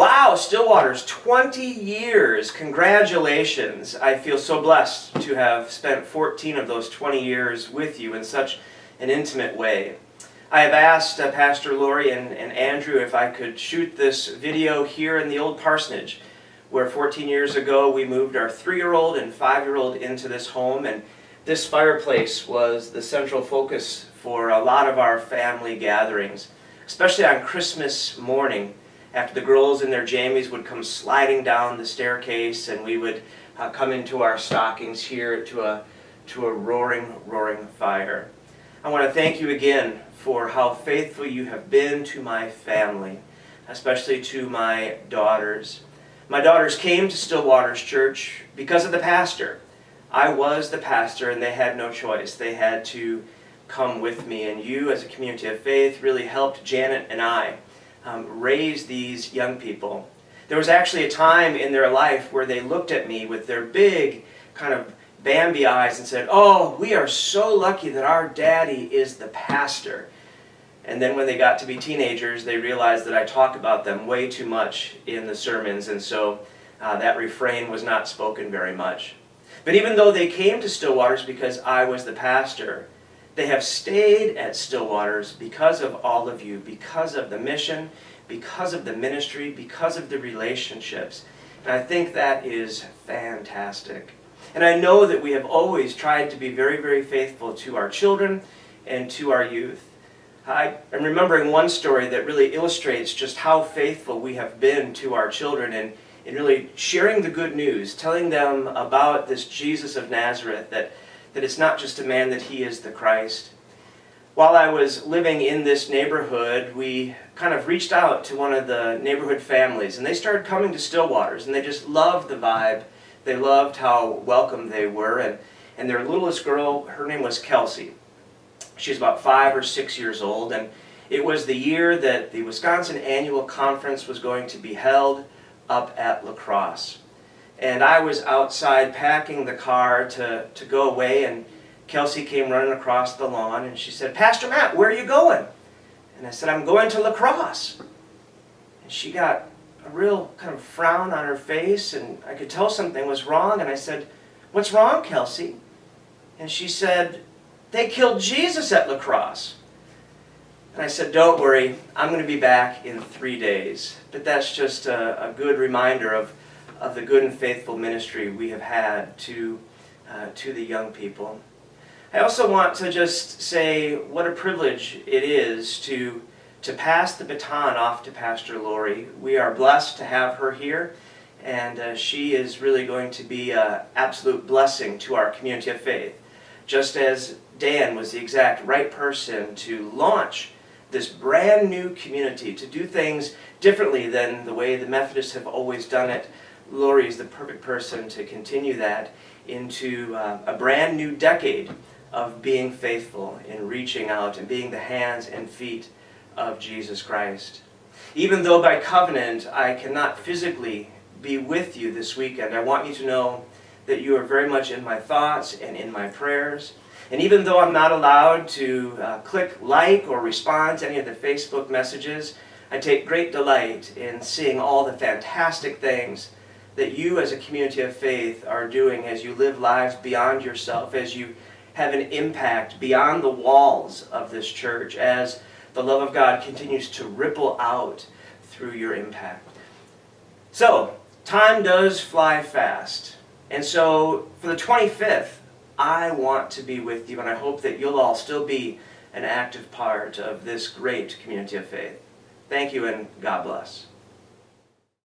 Wow, Stillwater's 20 years. Congratulations. I feel so blessed to have spent 14 of those 20 years with you in such an intimate way. I have asked Pastor Lori and Andrew if I could shoot this video here in the old parsonage, where 14 years ago we moved our 3-year-old and 5-year-old into this home, and this fireplace was the central focus for a lot of our family gatherings, especially on Christmas morning, after the girls in their jammies would come sliding down the staircase, and we would come into our stockings here to a roaring fire. I want to thank you again for how faithful you have been to my family, especially to my daughters. My daughters came to Stillwater's church because of the pastor. I was the pastor, and they had no choice. They had to come with me, and you as a community of faith really helped Janet and I raise these young people. There was actually a time in their life where they looked at me with their big kind of Bambi eyes and said, "Oh, we are so lucky that our daddy is the pastor." And then when they got to be teenagers, they realized that I talk about them way too much in the sermons, and so that refrain was not spoken very much. But even though they came to Stillwater's because I was the pastor, they have stayed at Stillwater's because of all of you, because of the mission, because of the ministry, because of the relationships. And I think that is fantastic. And I know that we have always tried to be very faithful to our children and to our youth. I'm remembering one story that really illustrates just how faithful we have been to our children and in really sharing the good news, telling them about this Jesus of Nazareth, that it's not just a man, that he is the Christ. While I was living in this neighborhood, we kind of reached out to one of the neighborhood families, and they started coming to Stillwater's, and they just loved the vibe. They loved how welcome they were, and their littlest girl, her name was Kelsey. She's about 5 or 6 years old, and it was the year that the Wisconsin Annual Conference was going to be held up at La Crosse. And I was outside packing the car to go away, and Kelsey came running across the lawn, and she said, "Pastor Matt, where are you going?" And I said, "I'm going to La Crosse." And she got a real kind of frown on her face, and I could tell something was wrong, and I said, "What's wrong, Kelsey?" And she said, "They killed Jesus at La Crosse." And I said, "Don't worry, I'm going to be back in 3 days." But that's just a good reminder of the good and faithful ministry we have had to the young people. I also want to just say what a privilege it is to pass the baton off to Pastor Lori. We are blessed to have her here, and she is really going to be an absolute blessing to our community of faith. Just as Dan was the exact right person to launch this brand new community, to do things differently than the way the Methodists have always done it, Lori is the perfect person to continue that into a brand new decade of being faithful in reaching out and being the hands and feet of Jesus Christ. Even though by covenant I cannot physically be with you this weekend, I want you to know that you are very much in my thoughts and in my prayers. And even though I'm not allowed to click like or respond to any of the Facebook messages, I take great delight in seeing all the fantastic things that you as a community of faith are doing as you live lives beyond yourself, as you have an impact beyond the walls of this church, as the love of God continues to ripple out through your impact. So, time does fly fast. And so, for the 25th, I want to be with you, and I hope that you'll all still be an active part of this great community of faith. Thank you, and God bless.